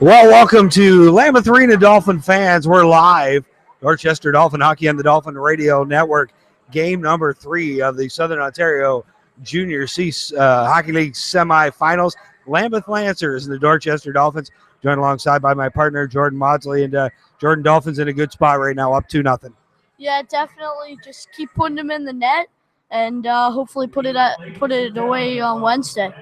Well, welcome to Lambeth Arena, Dolphin fans. We're live. Dorchester Dolphin Hockey on the Dolphin Radio Network. Game number 3 of the Southern Ontario Junior C Hockey League semifinals. Lambeth Lancers and the Dorchester Dolphins, joined alongside by my partner, Jordan Maudsley. And Jordan, Dolphins in a good spot right now, up 2-0. Yeah, definitely. Just keep putting them in the net and hopefully put it away on Wednesday.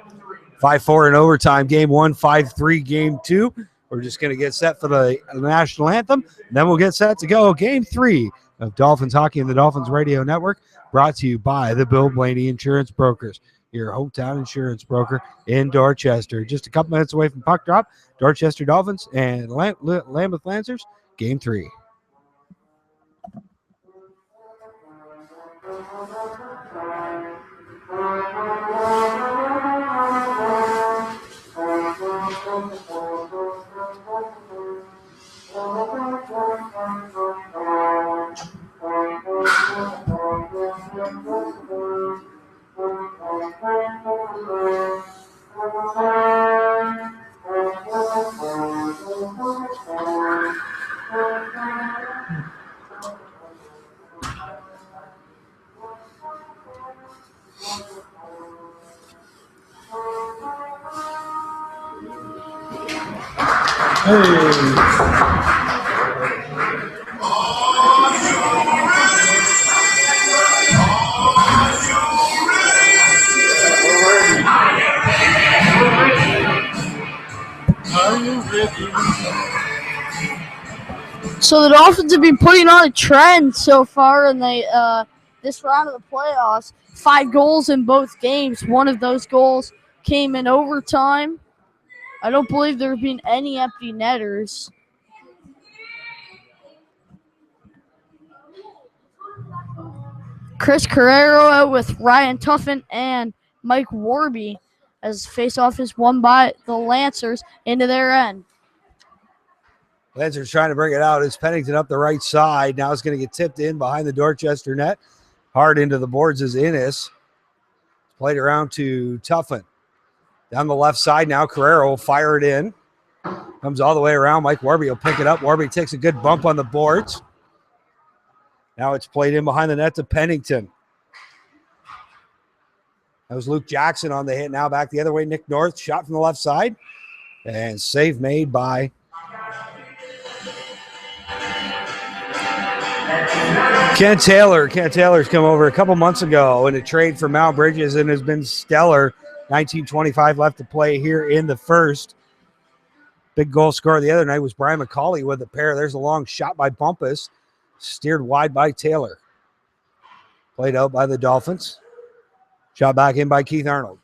5-4 in overtime. Game 1, 5-3 game 2. We're just going to get set for the national anthem. Then we'll get set to go. Game 3 of Dolphins Hockey and the Dolphins Radio Network, brought to you by the Bill Blaney Insurance Brokers, your hometown insurance broker in Dorchester. Just a couple minutes away from puck drop. Dorchester Dolphins and Lambeth Lancers, Game 3. So the Dolphins have been putting on a trend so far in this round of the playoffs. 5 goals in both games. One of those goals came in overtime. I don't believe there have been any empty netters. Chris Carrero out with Ryan Tuffin and Mike Warby as face-off is won by the Lancers into their end. Lancers trying to bring it out. It's Pennington up the right side. Now it's going to get tipped in behind the Dorchester net. Hard into the boards is Innes. Played around to Tuffin. Down the left side now, Carrero will fire it in. Comes all the way around. Mike Warby will pick it up. Warby takes a good bump on the boards. Now it's played in behind the net to Pennington. That was Luke Jackson on the hit. Now back the other way. Nick North, shot from the left side. And save made by Ken Taylor. Ken Taylor's come over a couple months ago in a trade for Mount Bridges and has been stellar. 19:25 left to play here in the first. Big goal scorer the other night was Brian McCauley with a pair. There's a long shot by Bumpus. Steered wide by Taylor. Played out by the Dolphins. Shot back in by Keith Arnold.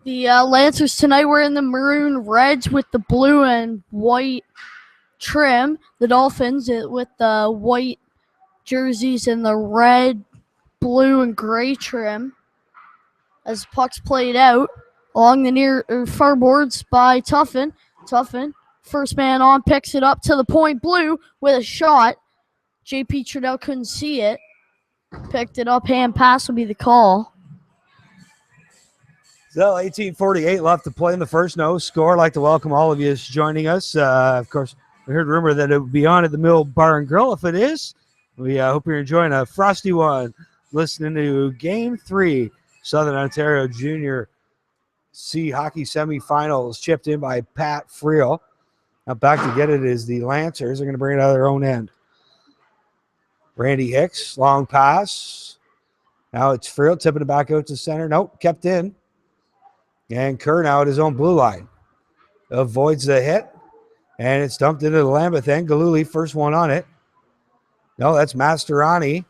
The Lancers tonight were in the maroon reds with the blue and white trim. The Dolphins with the white jerseys and the red, blue, and gray trim. As pucks played out along the near far boards by Tuffin. Tuffin, first man on, picks it up to the point blue with a shot. JP Trudell couldn't see it. Picked it up, hand pass will be the call. So 18:48 left to play in the first. No score. I'd like to welcome all of you joining us. Of course, we heard rumor that it would be on at the Mill Bar and Grill. If it is, we hope you're enjoying a frosty one. Listening to Game 3, Southern Ontario Junior C Hockey Semifinals, chipped in by Pat Friel. Now back to get it is the Lancers. They're going to bring it out of their own end. Randy Hicks, long pass. Now it's Friel tipping it back out to center. Nope, kept in. And Kerr now at his own blue line. Avoids the hit. And it's dumped into the Lambeth end. Galuli, first one on it. No, that's Mastorani.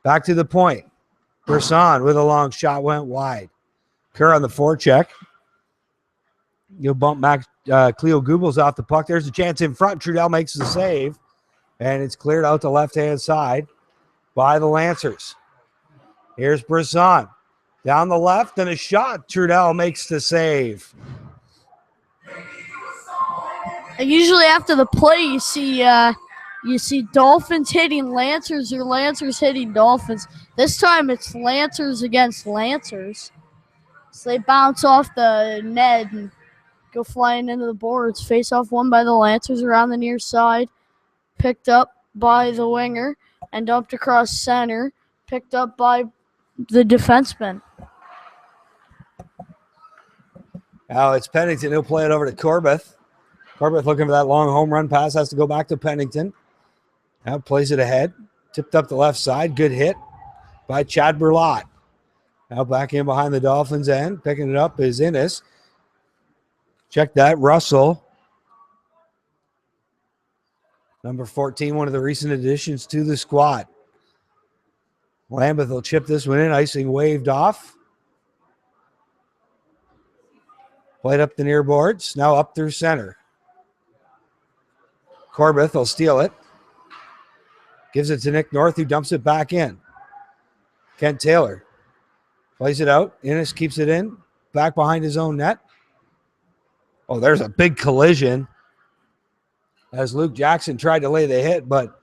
Back to the point. Brisson with a long shot went wide. Kerr on the forecheck. You'll bump back Cleo Goobels off the puck. There's a chance in front. Trudell makes the save. And it's cleared out the left-hand side by the Lancers. Here's Brisson. Down the left and a shot. Trudell makes the save. Usually after the play, you see Dolphins hitting Lancers or Lancers hitting Dolphins. This time it's Lancers against Lancers. So they bounce off the net and go flying into the boards. Face off won by the Lancers around the near side. Picked up by the winger and dumped across center. Picked up by the defenseman. Now it's Pennington. He'll play it over to Corbett. Corbett looking for that long home run pass. Has to go back to Pennington. Now plays it ahead. Tipped up the left side. Good hit by Chad Berlot. Now back in behind the Dolphins end. Picking it up is Innes. Check that. Russell. Number 14, one of the recent additions to the squad. Lambeth will chip this one in. Icing waved off. Played up the near boards. Now up through center. Corbett will steal it. Gives it to Nick North, who dumps it back in. Kent Taylor plays it out. Innes keeps it in. Back behind his own net. Oh, there's a big collision as Luke Jackson tried to lay the hit, but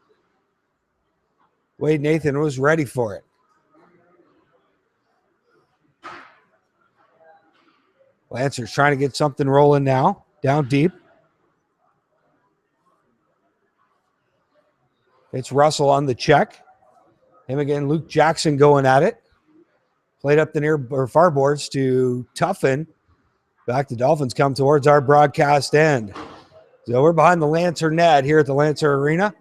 Wade Nathan was ready for it. Lancers trying to get something rolling now. Down deep. It's Russell on the check. Him again, Luke Jackson going at it. Played up the near or far boards to Tuffin. Back the Dolphins come towards our broadcast end. So we're behind the Lancer net here at the Lancer Arena.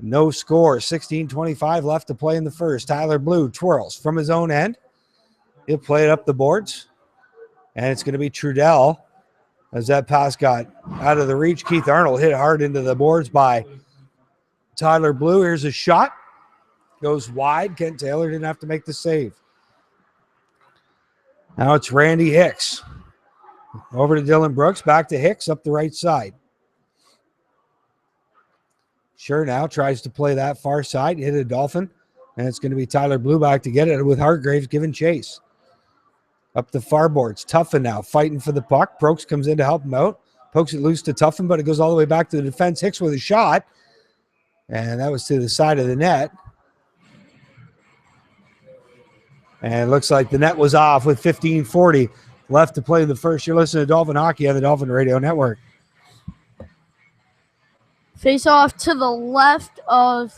No score. 16:25 left to play in the first. Tyler Blue twirls from his own end. He'll play it up the boards. And it's going to be Trudell as that pass got out of the reach. Keith Arnold hit hard into the boards by Tyler Blue. Here's a shot. Goes wide. Kent Taylor didn't have to make the save. Now it's Randy Hicks. Over to Dylan Brooks. Back to Hicks up the right side. Sure now tries to play that far side. Hit a Dolphin. And it's going to be Tyler Blue back to get it with Hargraves giving chase. Up the far boards. Tuffin now fighting for the puck. Brooks comes in to help him out. Pokes it loose to Tuffin, but it goes all the way back to the defense. Hicks with a shot. And that was to the side of the net. And it looks like the net was off with 15:40 left to play in the first. You're listening to Dolphin Hockey on the Dolphin Radio Network. Face off to the left of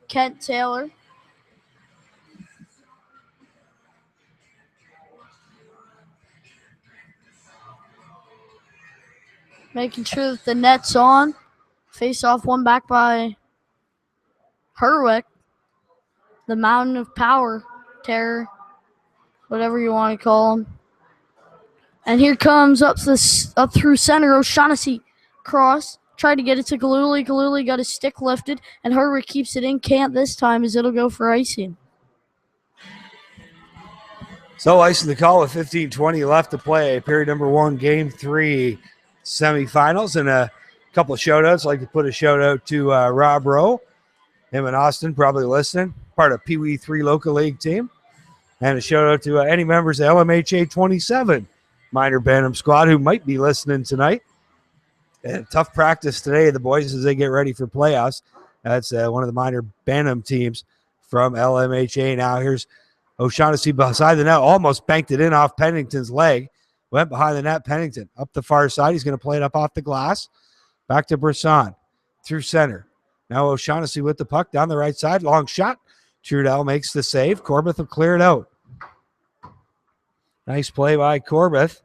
Kent Taylor. Making sure that the net's on. Face off one back by Herwick. The Mountain of Power. Terror. Whatever you want to call him. And here comes up through center O'Shaughnessy. Cross. Tried to get it to Galuli. Galuli got his stick lifted. And Herwick keeps it in. Can't this time as it'll go for icing. So icing the call with 15:20 left to play. Period number 1, game 3 semifinals. And a couple of shout-outs. I'd like to put a shout-out to Rob Rowe. Him and Austin probably listening. Part of Pee Wee 3 local league team. And a shout-out to any members of LMHA 27 minor Bantam squad who might be listening tonight. And tough practice today, the boys, as they get ready for playoffs. That's one of the minor Bantam teams from LMHA. Now here's O'Shaughnessy beside the net. Almost banked it in off Pennington's leg. Went behind the net. Pennington up the far side. He's going to play it up off the glass. Back to Brisson. Through center. Now O'Shaughnessy with the puck down the right side. Long shot. Trudell makes the save. Corbett will clear it out. Nice play by Corbett.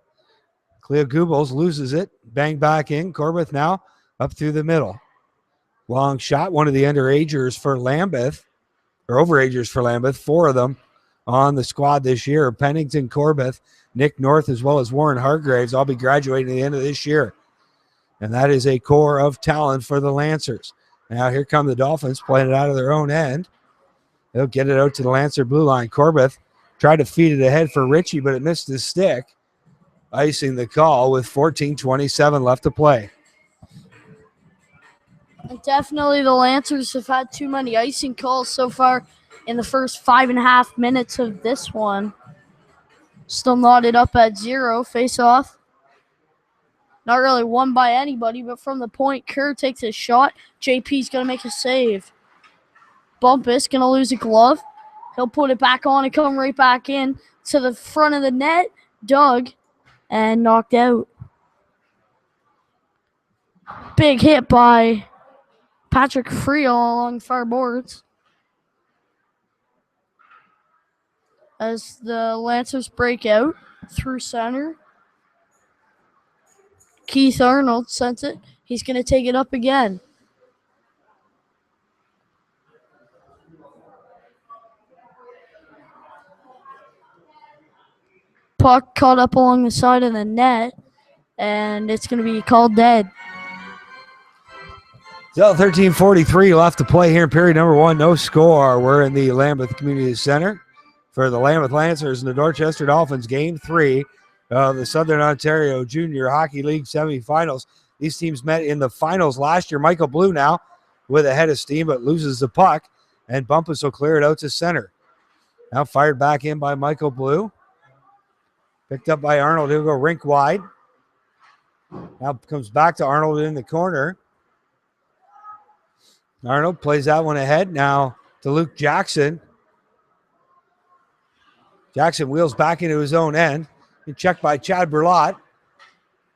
Cleo Gubles loses it. Bang back in. Corbett now up through the middle. Long shot. One of the underagers for Lambeth. Or overagers for Lambeth. 4 of them on the squad this year. Pennington, Corbett, Nick North, as well as Warren Hargraves. All be graduating at the end of this year. And that is a core of talent for the Lancers. Now here come the Dolphins playing it out of their own end. They'll get it out to the Lancer blue line. Corbett tried to feed it ahead for Ritchie, but it missed his stick. Icing the call with 14:27 left to play. And definitely the Lancers have had too many icing calls so far in the first 5.5 minutes of this one. Still knotted up at 0. Face off. Not really won by anybody, but from the point, Kerr takes a shot. JP's going to make a save. Bumpus going to lose a glove. He'll put it back on and come right back in to the front of the net. Dug and knocked out. Big hit by Patrick Friel along far boards. As the Lancers break out through center. Keith Arnold sends it. He's going to take it up again. Puck caught up along the side of the net, and it's going to be called dead. Still 13:43 left to play here in period number 1. No score. We're in the Lambeth Community Center for the Lambeth Lancers and the Dorchester Dolphins. Game 3 of the Southern Ontario Junior Hockey League semifinals. These teams met in the finals last year. Michael Blue now with a head of steam, but loses the puck, and Bumpus will clear it out to center. Now fired back in by Michael Blue. Picked up by Arnold. He'll go rink wide. Now comes back to Arnold in the corner. Arnold plays that one ahead now to Luke Jackson. Jackson wheels back into his own end. Checked by Chad Burlott.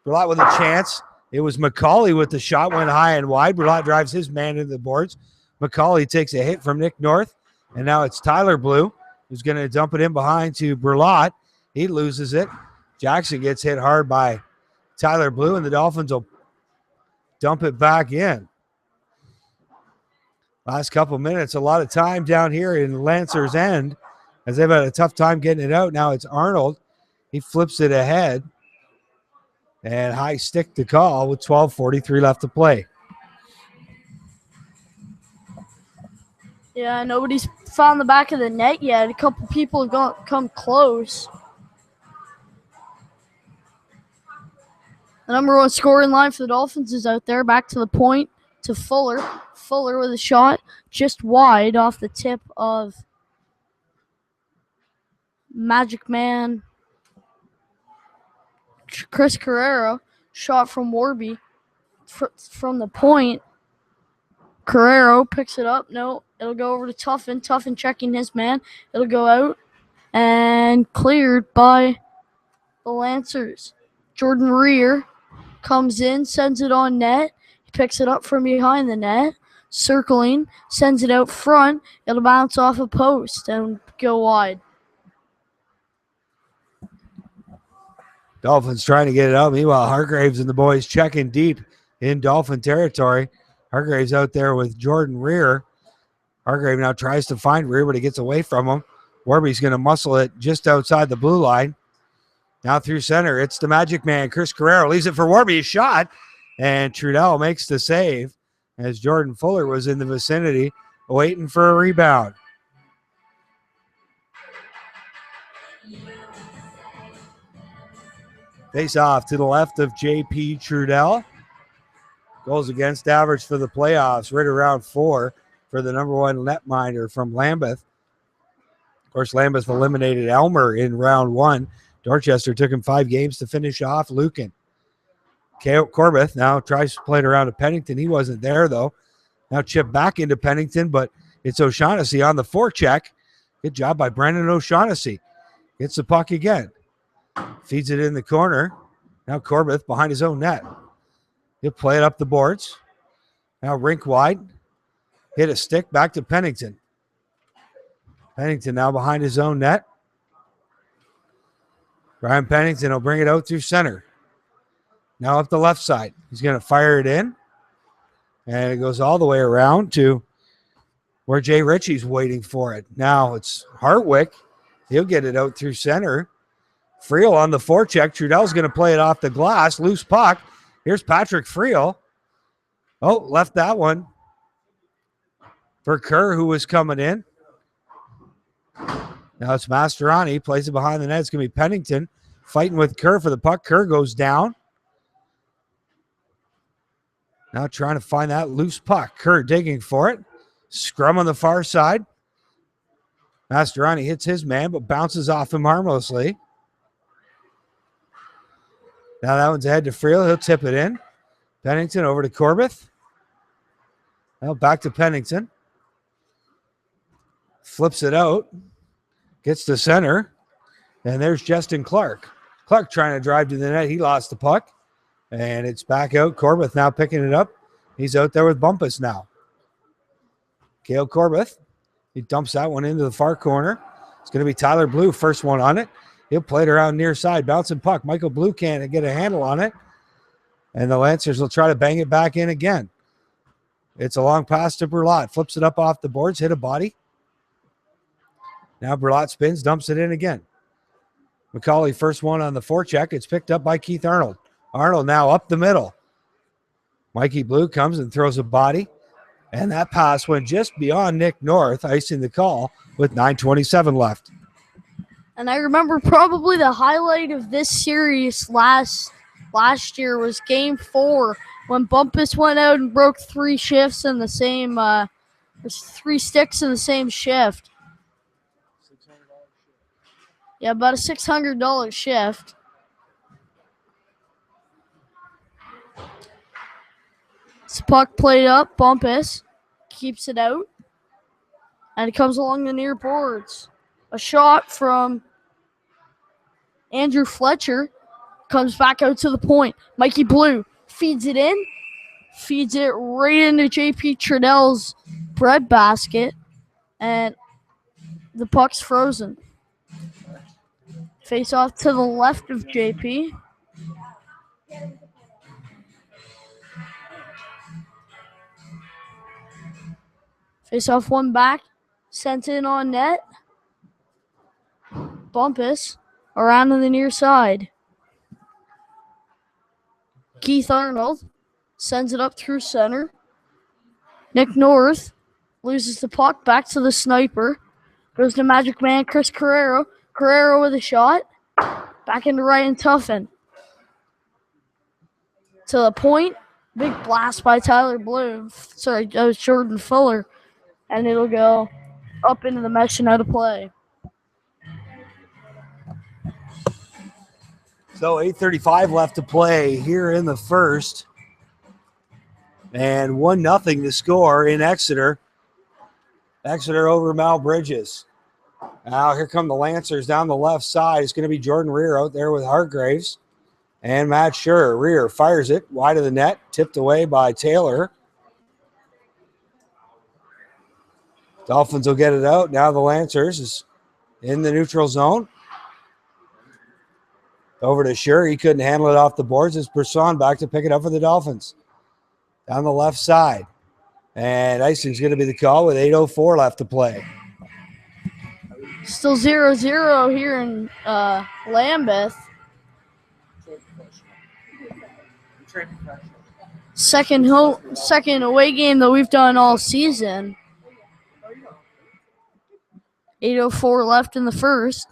Burlott with a chance. It was McCauley with the shot, went high and wide. Burlott drives his man into the boards. McCauley takes a hit from Nick North. And now it's Tyler Blue who's going to dump it in behind to Burlott. He loses it. Jackson gets hit hard by Tyler Blue, and the Dolphins will dump it back in. Last couple minutes, a lot of time down here in Lancer's end as they've had a tough time getting it out. Now it's Arnold. He flips it ahead. And high stick to call with 12:43 left to play. Yeah, nobody's found the back of the net yet. A couple people have come close. The number 1 scorer in line for the Dolphins is out there. Back to the point to Fuller. Fuller with a shot just wide off the tip of Magic Man Chris Carrero. Shot from Warby from the point. Carrero picks it up. No, it'll go over to Tuffin. Tuffin checking his man. It'll go out and cleared by the Lancers. Jordan Rear comes in, sends it on net. He picks it up from behind the net. Circling, sends it out front. It'll bounce off a post and go wide. Dolphins trying to get it out. Meanwhile, Hargraves and the boys checking deep in Dolphin territory. Hargraves out there with Jordan Rear. Hargrave now tries to find Rear, but he gets away from him. Warby's going to muscle it just outside the blue line. Now through center, it's the Magic Man. Chris Carrero leaves it for Warby. Shot, and Trudell makes the save as Jordan Fuller was in the vicinity waiting for a rebound. Face off to the left of J.P. Trudell. Goals against average for the playoffs, right around 4 for the number 1 netminder from Lambeth. Of course, Lambeth eliminated Elmer in round 1. Dorchester took him 5 games to finish off Lucan. Corbett now tries to play it around to Pennington. He wasn't there, though. Now chip back into Pennington, but it's O'Shaughnessy on the forecheck. Good job by Brendan O'Shaughnessy. Gets the puck again. Feeds it in the corner. Now Corbett behind his own net. He'll play it up the boards. Now rink wide. Hit a stick back to Pennington. Pennington now behind his own net. Brian Pennington will bring it out through center. Now up the left side. He's going to fire it in. And it goes all the way around to where Jay Ritchie's waiting for it. Now it's Hartwick. He'll get it out through center. Friel on the forecheck. Trudell's going to play it off the glass. Loose puck. Here's Patrick Friel. Oh, left that one for Kerr, who was coming in. Now it's Mastroianni. Plays it behind the net. It's going to be Pennington fighting with Kerr for the puck. Kerr goes down. Now trying to find that loose puck. Kerr digging for it. Scrum on the far side. Mastroianni hits his man, but bounces off him harmlessly. Now that one's ahead to Friel. He'll tip it in. Pennington over to Corbett. Now back to Pennington. Flips it out. Gets to center. And there's Justin Clark. Clark trying to drive to the net. He lost the puck. And it's back out. Corbett now picking it up. He's out there with Bumpus now. Cale Corbett. He dumps that one into the far corner. It's going to be Tyler Blue, first one on it. He'll play it around near side. Bouncing puck. Michael Blue can't get a handle on it. And the Lancers will try to bang it back in again. It's a long pass to Berlot. Flips it up off the boards. Hit a body. Now Berlot spins. Dumps it in again. McCauley, first one on the forecheck. It's picked up by Keith Arnold. Arnold now up the middle. Mikey Blue comes and throws a body. And that pass went just beyond Nick North, icing the call with 9:27 left. And I remember probably the highlight of this series last year was Game 4 when Bumpus went out and broke 3 shifts in the same, 3 sticks in the same shift. Yeah, about a $600 shift. This puck played up. Bumpus keeps it out. And it comes along the near boards. A shot from Andrew Fletcher comes back out to the point. Mikey Blue feeds it in. Feeds it right into J.P. Trudell's bread basket. And the puck's frozen. Face off to the left of JP. Face off one back. Sent in on net. Bumpus around to the near side. Keith Arnold sends it up through center. Nick North loses the puck back to the sniper. Goes to Magic Man Chris Carrero. Carrero with a shot. Back into Ryan Tuffin. To the point. Big blast by Tyler Blue. Sorry, that was Jordan Fuller. And it'll go up into the mesh and out of play. So 8:35 left to play here in the first. And 1-0 to score in Exeter. Exeter over Mal Bridges. Now here come the Lancers down the left side. It's going to be Jordan Rear out there with Hargraves and Matt Schur. Rear fires it wide of the net, tipped away by Taylor. Dolphins will get it out. Now the Lancers is in the neutral zone. Over to Schur. He couldn't handle it off the boards. It's Brisson back to pick it up for the Dolphins. Down the left side. And icing's going to be the call with 8:04 left to play. Still 0-0 here in Lambeth. Second away game that we've done all season. 8:04 left in the first.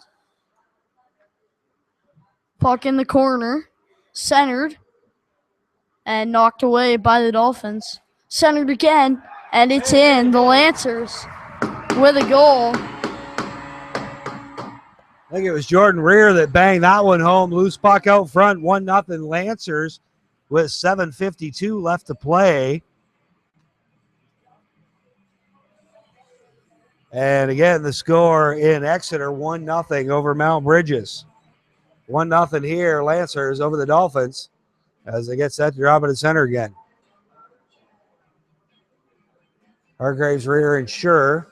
Puck in the corner. Centered. And knocked away by the Dolphins. Centered again. And it's in. The Lancers with a goal. I think it was Jordan Rear that banged that one home. Loose puck out front. 1-0 Lancers with 7:52 left to play. And again, the score in Exeter, 1-0 over Mount Bridges. 1-0 here, Lancers over the Dolphins as they get set to drop it at center again. Hargraves, Rear, and Schur.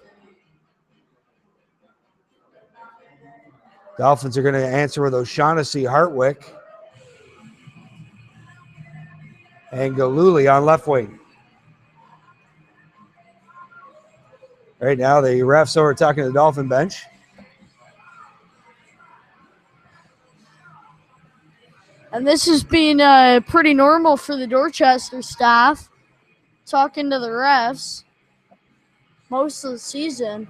Dolphins are going to answer with O'Shaughnessy, Hartwick, and Galuli on left wing. Right now, the refs over talking to the Dolphin bench. And this has been pretty normal for the Dorchester staff, talking to the refs most of the season.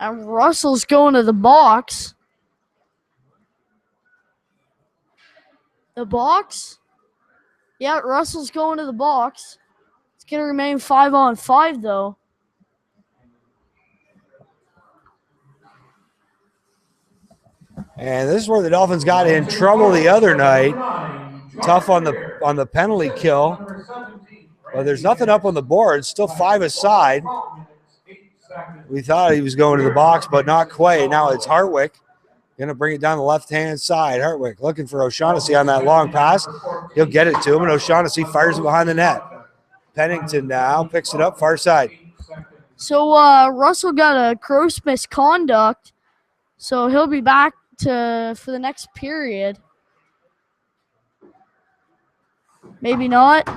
And Russell's going to the box. The box? Yeah, Russell's going to the box. It's going to remain 5-on-5, though. And this is where the Dolphins got in trouble the other night. Tough on the penalty kill. But there's nothing up on the board. Still 5 aside. We thought he was going to the box, but not quite. Now it's Hartwick. Going to bring it down the left-hand side. Hartwick looking for O'Shaughnessy on that long pass. He'll get it to him, and O'Shaughnessy fires it behind the net. Pennington now picks it up far side. So Russell got a gross misconduct, so he'll be back for the next period. Maybe not.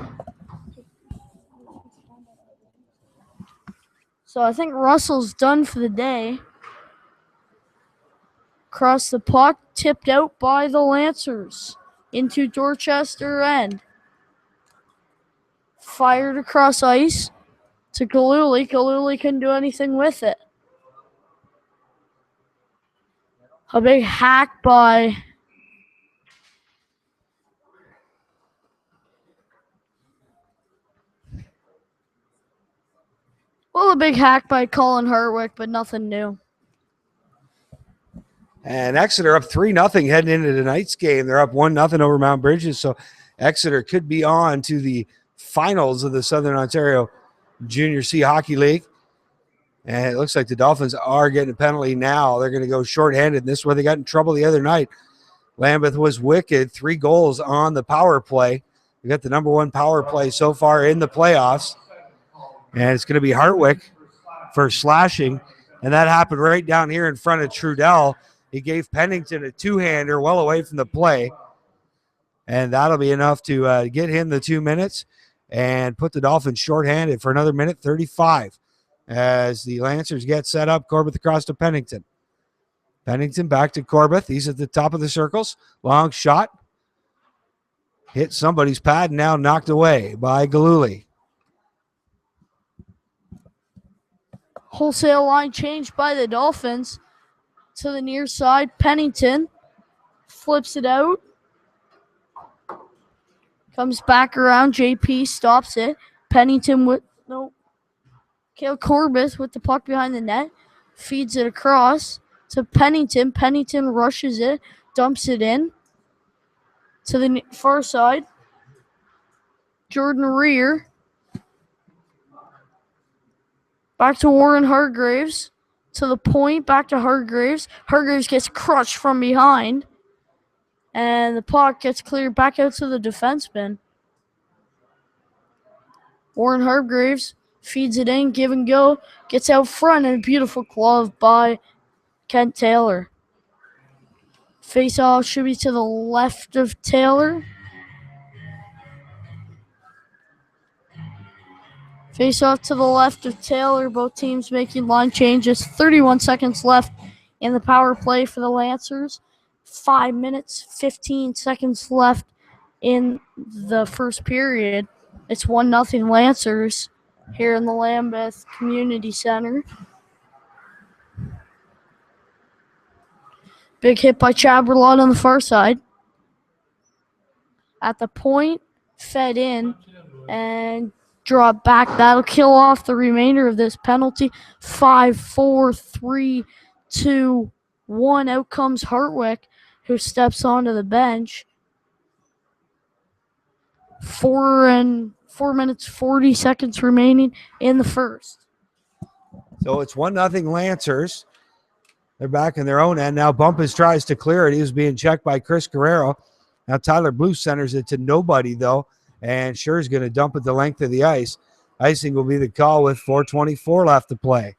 So I think Russell's done for the day. Cross the puck, tipped out by the Lancers into Dorchester end. Fired across ice to Galuli. Galuli couldn't do anything with it. A big hack by Colin Hartwick, but nothing new. And Exeter up 3-0 heading into tonight's game. They're up 1-0 over Mount Bridges, so Exeter could be on to the finals of the Southern Ontario Junior C Hockey League. And it looks like the Dolphins are getting a penalty now. They're going to go shorthanded. And this is where they got in trouble the other night. Lambeth was wicked. 3 goals on the power play. We got the number 1 power play so far in the playoffs. And it's going to be Hartwick for slashing. And that happened right down here in front of Trudell. He gave Pennington a 2-hander well away from the play. And that'll be enough to get him the 2 minutes and put the Dolphins shorthanded for another minute 35 as the Lancers get set up. Corbett across to Pennington. Pennington back to Corbett. He's at the top of the circles. Long shot. Hit somebody's pad and now knocked away by Galuli. Wholesale line changed by the Dolphins to the near side. Pennington flips it out. Comes back around. JP stops it. Pennington with Cale Corbett with the puck behind the net. Feeds it across to Pennington. Pennington rushes it. Dumps it in to the far side. Jordan Rear. Back to Warren Hargraves. To the point. Back to Hargraves. Hargraves gets crushed from behind. And the puck gets cleared back out to the defenseman. Warren Hargraves feeds it in, give and go, gets out front, and a beautiful glove by Kent Taylor. Face-off should be to the left of Taylor. Face-off to the left of Taylor. Both teams making line changes. 31 seconds left in the power play for the Lancers. 5 minutes, 15 seconds left in the first period. It's 1-0 Lancers here in the Lambeth Community Center. Big hit by Chaberlot on the far side. At the point, fed in and dropped back. That'll kill off the remainder of this penalty. 5, 4, 3, 2, 1. Out comes Hartwick, who steps onto the bench. 4 minutes, 40 seconds remaining in the first. So it's 1-0 Lancers. They're back in their own end. Now Bumpus tries to clear it. He was being checked by Chris Guerrero. Now Tyler Blue centers it to nobody, though, and sure is going to dump it the length of the ice. Icing will be the call with 4:24 left to play.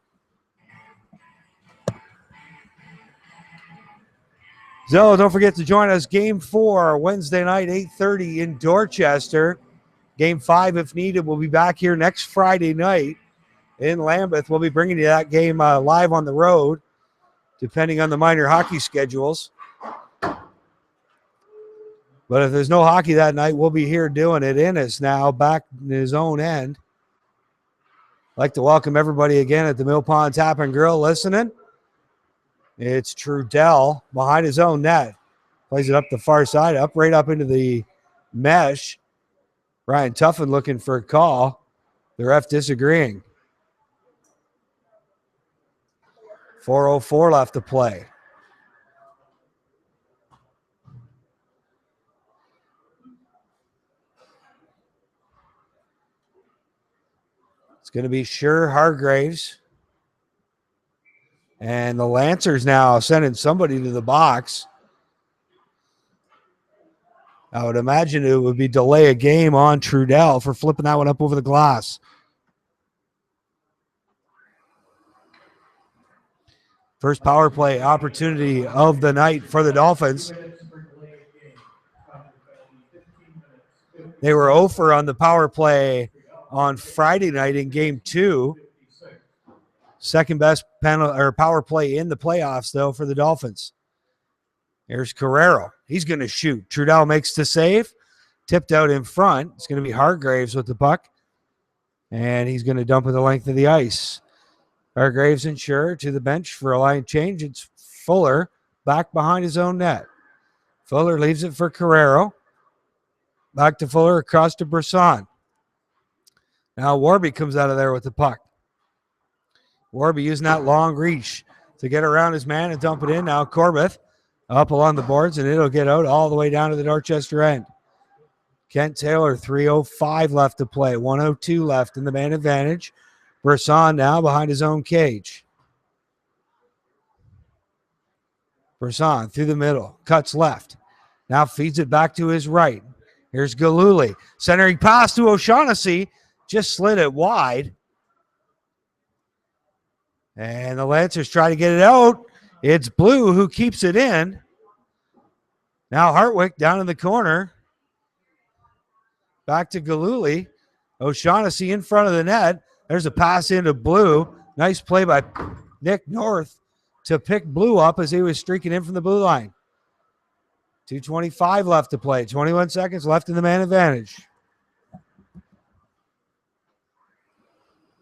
So don't forget to join us. Game 4, Wednesday night, 8:30 in Dorchester. Game 5, if needed, we'll be back here next Friday night in Lambeth. We'll be bringing you that game live on the road, depending on the minor hockey schedules. But if there's no hockey that night, we'll be here doing it. Innes now back in his own end. I'd like to welcome everybody again at the Mill Pond Tap and Grill listening. It's Trudell behind his own net. Plays it up the far side, right up into the mesh. Ryan Tuffin looking for a call. The ref disagreeing. 4:04 left to play. It's going to be Sure Hargraves. And the Lancers now sending somebody to the box. I would imagine it would be delay a game on Trudell for flipping that one up over the glass. First power play opportunity of the night for the Dolphins. They were 0 for on the power play on Friday night in game 2. Second best power play in the playoffs, though, for the Dolphins. Here's Carrero. He's going to shoot. Trudell makes the save. Tipped out in front. It's going to be Hargraves with the puck. And he's going to dump it the length of the ice. Hargraves and Sure to the bench for a line change. It's Fuller back behind his own net. Fuller leaves it for Carrero. Back to Fuller across to Brisson. Now Warby comes out of there with the puck. Warby using that long reach to get around his man and dump it in. Now Corbett up along the boards, and it'll get out all the way down to the Dorchester end. Kent Taylor, 3:05 left to play. 1:02 left in the man advantage. Brisson now behind his own cage. Brisson through the middle. Cuts left. Now feeds it back to his right. Here's Galuli. Centering pass to O'Shaughnessy. Just slid it wide. And the Lancers try to get it out. It's Blue who keeps it in. Now Hartwick down in the corner. Back to Galuli. O'Shaughnessy in front of the net. There's a pass into Blue. Nice play by Nick North to pick Blue up as he was streaking in from the blue line. 2:25 left to play. 21 seconds left in the man advantage.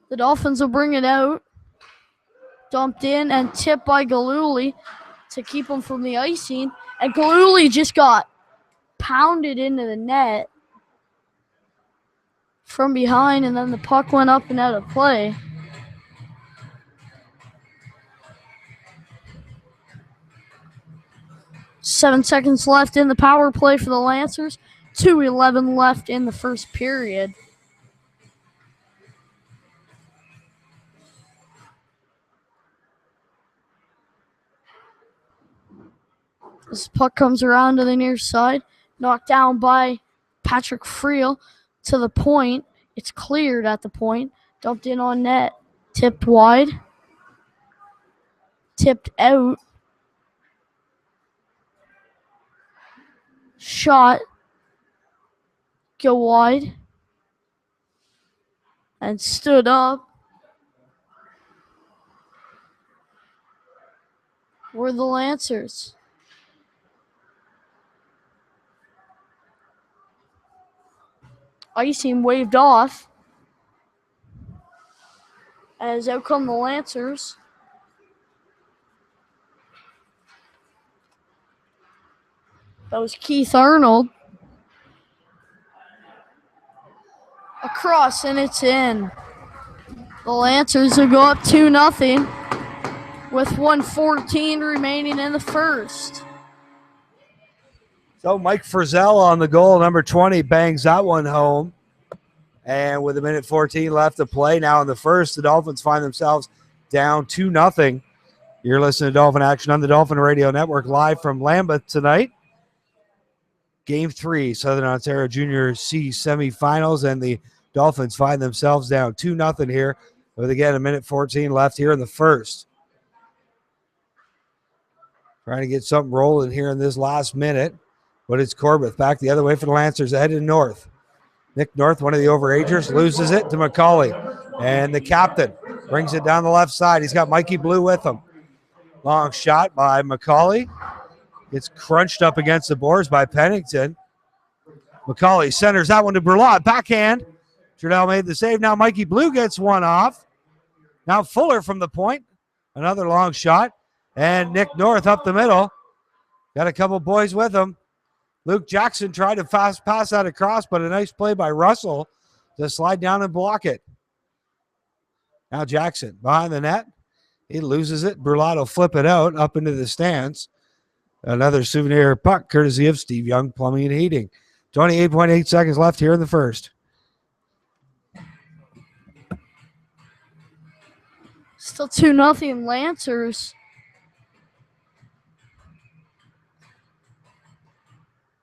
The Dolphins will bring it out. Dumped in and tipped by Galuli to keep him from the icing. And Galuli just got pounded into the net from behind, and then the puck went up and out of play. Seven seconds left in the power play for the Lancers. 2:11 left in the first period. This puck comes around to the near side. Knocked down by Patrick Friel to the point. It's cleared at the point. Dumped in on net. Tipped wide. Tipped out. Shot. Go wide. And stood up. Were the Lancers. Icing waved off. As out come the Lancers. That was Keith Arnold. Across, and it's in. The Lancers will go up 2-0 with 1:14 remaining in the first. So Mike Frizzell on the goal, number 20, bangs that one home. And with 1:14 left to play now in the first, the Dolphins find themselves down 2-0. You're listening to Dolphin Action on the Dolphin Radio Network live from Lambeth tonight. Game 3, Southern Ontario Junior C semifinals, and the Dolphins find themselves down 2-0 here with, again, 1:14 left here in the first. Trying to get something rolling here in this last minute. But it's Corbett back the other way for the Lancers, headed north. Nick North, one of the overagers, loses it to McCauley. And the captain brings it down the left side. He's got Mikey Blue with him. Long shot by McCauley. Gets crunched up against the boards by Pennington. McCauley centers that one to Brulot. Backhand. Trudell made the save. Now Mikey Blue gets one off. Now Fuller from the point. Another long shot. And Nick North up the middle. Got a couple boys with him. Luke Jackson tried to fast pass that across, but a nice play by Russell to slide down and block it. Now Jackson behind the net. He loses it. Brulot will flip it out up into the stands. Another souvenir puck courtesy of Steve Young Plumbing and Heating. 28.8 seconds left here in the first. Still 2-0 Lancers.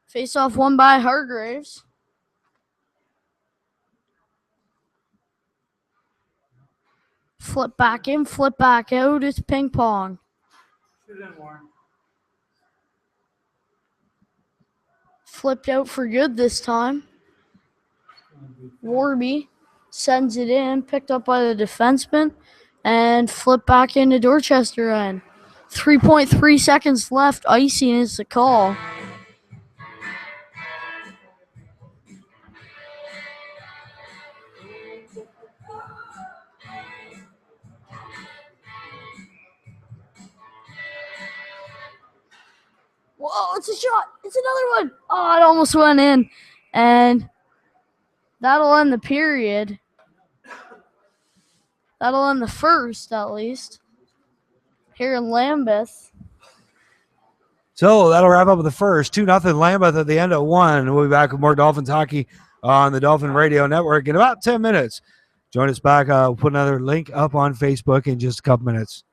Face off won by Hargraves. Flip back in, flip back out. It's ping pong. Flipped out for good this time. Warby sends it in, picked up by the defenseman, and flipped back into Dorchester end. 3.3 seconds left. Icing is the call. Whoa, it's a shot. It's another one. Oh, it almost went in. And that'll end the period. That'll end the first, at least, here in Lambeth. So that'll wrap up the first. 2-0 Lambeth at the end of one. We'll be back with more Dolphins hockey on the Dolphin Radio Network in about 10 minutes. Join us back. We'll put another link up on Facebook in just a couple minutes.